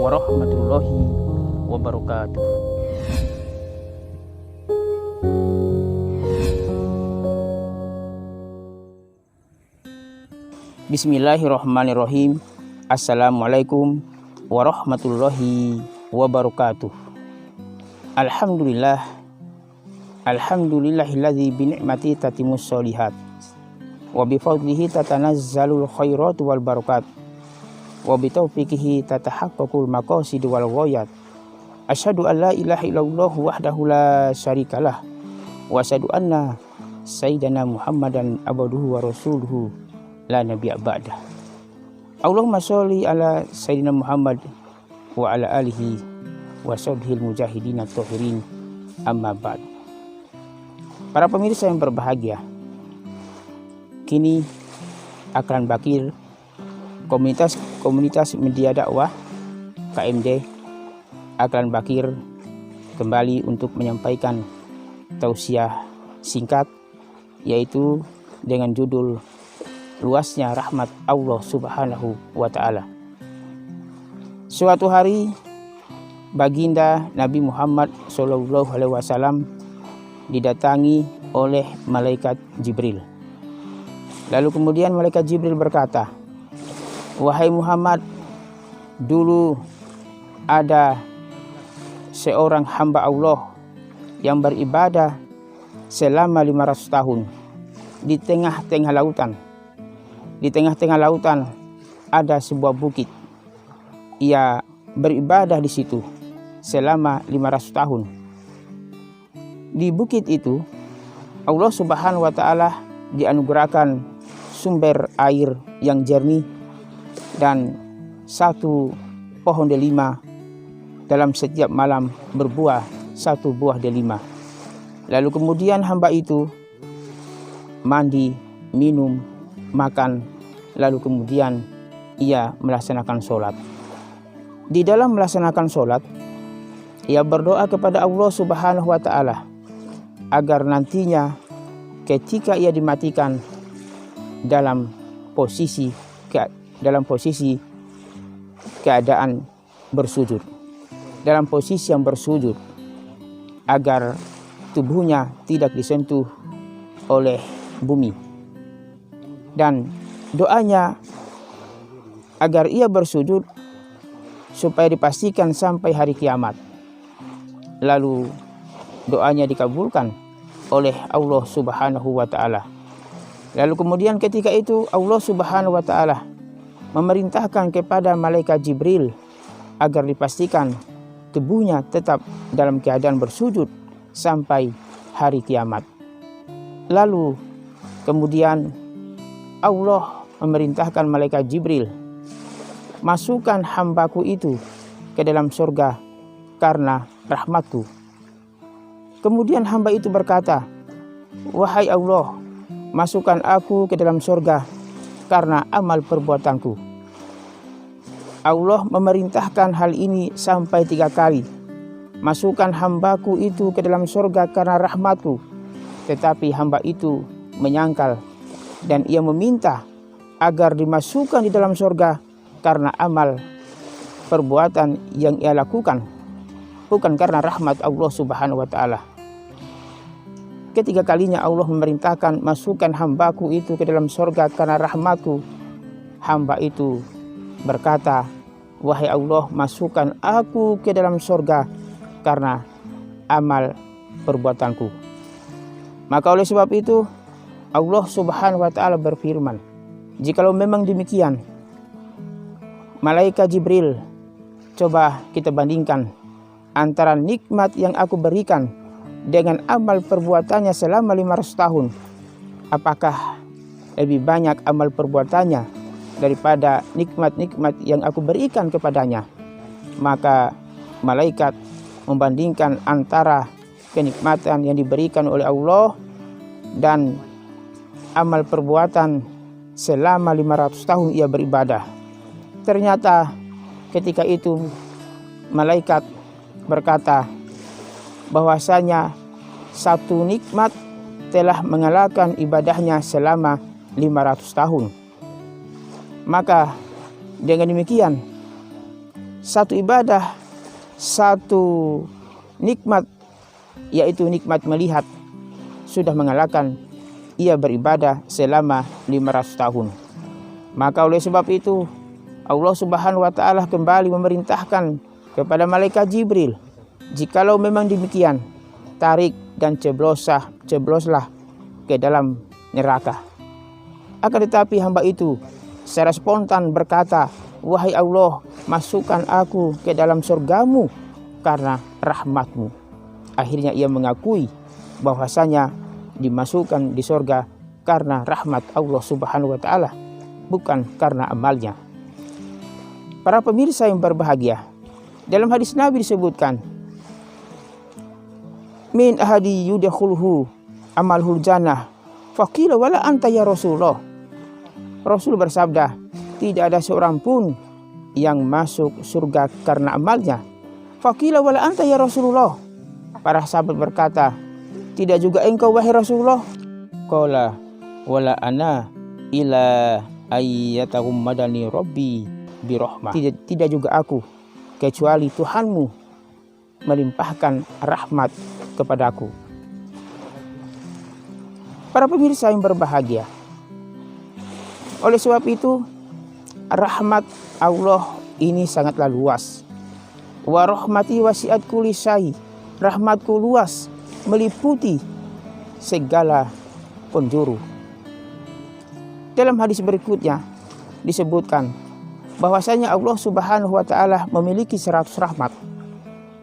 warahmatullahi wabarakatuh. Bismillahirrahmanirrahim. Assalamualaikum warahmatullahi wabarakatuh. Alhamdulillahilladzi binikmati tatimus sholihat wa bifadlihi tatanazzalul khairat wal barakat wa bitaufiqihi tatahaqqaqul maqasid wal ghayat. Asyhadu an la ilaha illallah wahdahu la syarikalah wa asyhadu anna sayyidana Muhammadan abduhu wa rasuluhu la nabiyya ba'dah. Allahumma sholli ala sayyidina Muhammad wa ala alihi wa sahbihi mujahidin at-tahirin, amma ba'd. Para pemirsa yang berbahagia, kini Akran Bakir, komunitas media dakwah KMD Akran Bakir, kembali untuk menyampaikan tausiah singkat, yaitu dengan judul luasnya rahmat Allah Subhanahu wa Ta'ala. Suatu hari baginda Nabi Muhammad SAW didatangi oleh malaikat Jibril. Lalu kemudian malaikat Jibril berkata, "Wahai Muhammad, dulu ada seorang hamba Allah yang beribadah selama 500 tahun di tengah-tengah lautan. Di tengah-tengah lautan ada sebuah bukit. Ia beribadah di situ selama 500 tahun. Di bukit itu Allah Subhanahu wa Ta'ala dianugerahkan sumber air yang jernih dan satu pohon delima dalam setiap malam berbuah satu buah delima. Lalu kemudian hamba itu mandi, minum, makan, lalu kemudian ia melaksanakan sholat. Di dalam melaksanakan sholat, ia berdoa kepada Allah Subhanahu wa Ta'ala agar nantinya ketika ia dimatikan dalam posisi keadaan bersujud, dalam posisi yang bersujud, agar tubuhnya tidak disentuh oleh bumi. Dan doanya agar ia bersujud supaya dipastikan sampai hari kiamat. Lalu doanya dikabulkan oleh Allah Subhanahu wa Ta'ala. Lalu kemudian ketika itu Allah Subhanahu wa Ta'ala memerintahkan kepada malaikat Jibril agar dipastikan tubuhnya tetap dalam keadaan bersujud sampai hari kiamat. Lalu kemudian Allah memerintahkan malaikat Jibril, "Masukkan hambaku itu ke dalam surga karena rahmatku." Kemudian hamba itu berkata, "Wahai Allah, masukkan aku ke dalam surga karena amal perbuatanku." Allah memerintahkan hal ini sampai 3 kali. "Masukkan hambaku itu ke dalam surga karena rahmatku." Tetapi hamba itu menyangkal dan ia meminta agar dimasukkan di dalam surga karena amal perbuatan yang ia lakukan, bukan karena rahmat Allah Subhanahu wa Ta'ala. Ketiga kalinya Allah memerintahkan, "Masukkan hambaku itu ke dalam surga karena rahmatku." Hamba itu berkata, "Wahai Allah, masukkan aku ke dalam surga karena amal perbuatanku." Maka oleh sebab itu Allah Subhanahu wa Ta'ala berfirman, "Jikalau memang demikian, malaikat Jibril, coba kita bandingkan antara nikmat yang aku berikan dengan amal perbuatannya selama 500 tahun. Apakah lebih banyak amal perbuatannya daripada nikmat-nikmat yang aku berikan kepadanya?" Maka malaikat membandingkan antara kenikmatan yang diberikan oleh Allah dan amal perbuatan selama 500 tahun ia beribadah. Ternyata ketika itu malaikat berkata bahwasanya satu nikmat telah mengalahkan ibadahnya selama 500 tahun. Maka dengan demikian, satu ibadah, satu nikmat, yaitu nikmat melihat, sudah mengalahkan ia beribadah selama 500 tahun. Maka oleh sebab itu Allah Subhanahu wa ta'ala kembali memerintahkan kepada malaikat Jibril, jikalau memang demikian, tarik dan cebloslah ke dalam neraka. Akan tetapi hamba itu secara spontan berkata, wahai Allah, masukkan aku ke dalam surgamu karena rahmatmu. Akhirnya ia mengakui bahwasanya dimasukkan di surga karena rahmat Allah Subhanahu wa ta'ala, bukan karena amalnya. Para pemirsa yang berbahagia, dalam hadis Nabi disebutkan, min ahadi yudakhulhu amalhul jannah faqila wala anta ya Rasulullah. Rasul bersabda, tidak ada seorang pun yang masuk surga karena amalnya. Faqila wala anta ya Rasulullah. Para sahabat berkata, tidak juga engkau wahai Rasulullah. Qala wala ana ila ayyatahum madani rabbi birahmah. Tidak juga aku, kecuali Tuhanmu melimpahkan rahmat kepadaku. Para pemirsa yang berbahagia, oleh sebab itu rahmat Allah ini sangatlah luas. Wa rahmati wasi'at kulli syai. Rahmatku luas, meliputi segala penjuru. Dalam hadis berikutnya disebutkan bahwasanya Allah Subhanahu wa ta'ala memiliki 100 rahmat.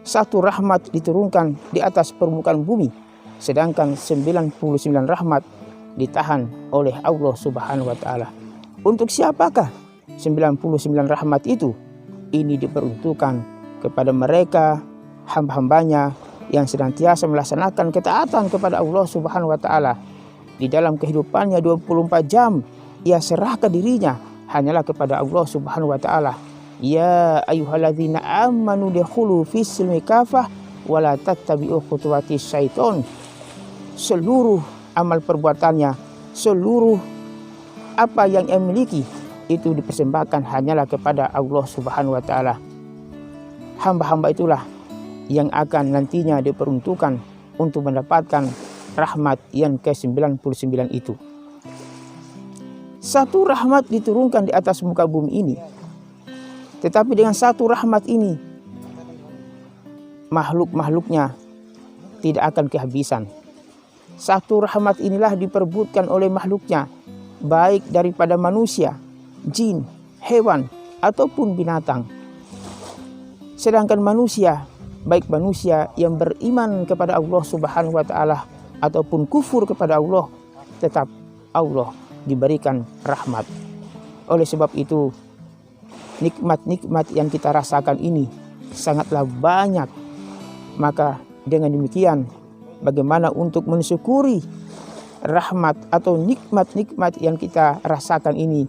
Satu rahmat diturunkan di atas permukaan bumi, sedangkan 99 rahmat ditahan oleh Allah Subhanahu wa ta'ala. Untuk siapakah 99 rahmat itu? Ini diperuntukkan kepada mereka hamba-hambanya yang senantiasa melaksanakan ketaatan kepada Allah Subhanahu wa ta'ala. Di dalam kehidupannya 24 jam ia serahkan dirinya hanyalah kepada Allah Subhanahu wa ta'ala. Ya ayyuhalladzina amanu dukhulu fis-silmi kafah wa la tattabi'u khutuwatis syaiton. Seluruh amal perbuatannya, seluruh apa yang ia miliki itu dipersembahkan hanyalah kepada Allah Subhanahu wa ta'ala. Hamba-hamba itulah yang akan nantinya diperuntukkan untuk mendapatkan rahmat yang ke-99 itu. Satu rahmat diturunkan di atas muka bumi ini, tetapi dengan satu rahmat ini makhluk-makhluknya tidak akan kehabisan. Satu rahmat inilah diperebutkan oleh makhluknya, baik daripada manusia, jin, hewan, ataupun binatang. Sedangkan manusia, baik manusia yang beriman kepada Allah Subhanahu wa ta'ala ataupun kufur kepada Allah, tetap Allah diberikan rahmat. Oleh sebab itu, nikmat-nikmat yang kita rasakan ini sangatlah banyak. Maka dengan demikian, bagaimana untuk mensyukuri rahmat atau nikmat-nikmat yang kita rasakan ini?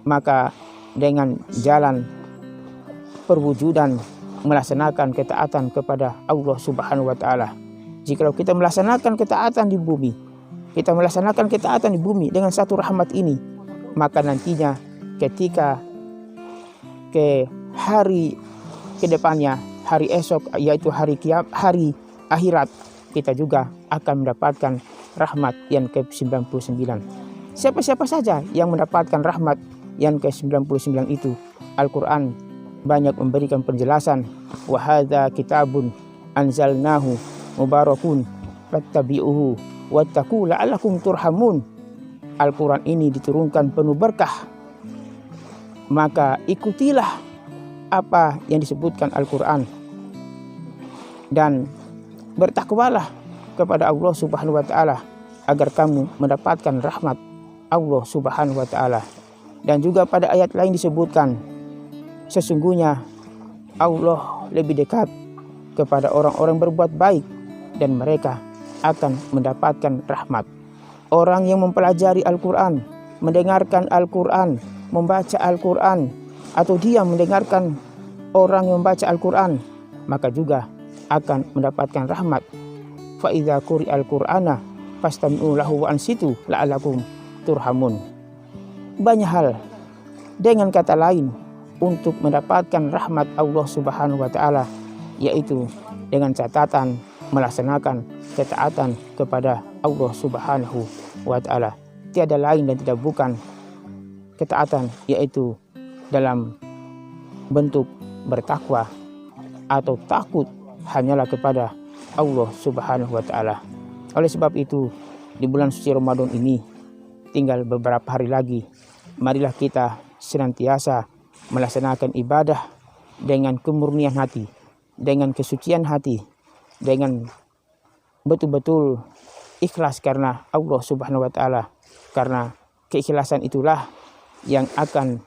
Maka dengan jalan perwujudan melaksanakan ketaatan kepada Allah Subhanahu wa ta'ala. Jika kita melaksanakan ketaatan di bumi, kita melaksanakan ketaatan di bumi dengan satu rahmat ini, maka nantinya ketika ke hari kedepannya, hari esok, yaitu hari akhirat, kita juga akan mendapatkan rahmat yang ke-99. Siapa-siapa saja yang mendapatkan rahmat yang ke-99 itu? Al-Quran banyak memberikan penjelasan. Wa hadza kitabun anzalnahu mubarakun fattabi'uhu wattaqu la'allakum turhamun. Al-Quran ini diturunkan penuh berkah, maka ikutilah apa yang disebutkan Al-Quran dan bertakwalah kepada Allah Subhanahu wa ta'ala agar kamu mendapatkan rahmat Allah Subhanahu wa ta'ala. Dan juga pada ayat lain disebutkan, sesungguhnya Allah lebih dekat kepada orang-orang berbuat baik dan mereka akan mendapatkan rahmat. Orang yang mempelajari Al-Quran, mendengarkan Al-Quran, membaca Al-Quran, atau dia mendengarkan orang yang membaca Al-Quran, maka juga akan mendapatkan rahmat. Fa idza quri'al Qur'ana fastami'u lahu wa ansitu la'allakum turhamun. Banyak hal Dengan kata lain, untuk mendapatkan rahmat Allah Subhanahu wa Ta'ala, yaitu dengan catatan melaksanakan ketaatan kepada Allah Subhanahu wa Ta'ala. Tiada lain dan tidak bukan ketaatan, yaitu dalam bentuk bertakwa atau takut hanyalah kepada Allah Subhanahu wa Ta'ala. Oleh sebab itu, di bulan suci Ramadan ini tinggal beberapa hari lagi. Marilah kita senantiasa melaksanakan ibadah dengan kemurnian hati, dengan kesucian hati, dengan betul-betul ikhlas karena Allah Subhanahu wa Ta'ala. Karena keikhlasan itulah yang akan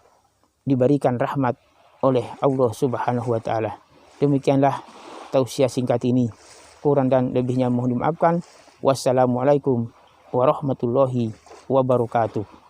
diberikan rahmat oleh Allah Subhanahu wa Ta'ala. Demikianlah tausiah singkat ini. Kurang dan lebihnya mohon dimaafkan. Wassalamualaikum warahmatullahi wabarakatuh.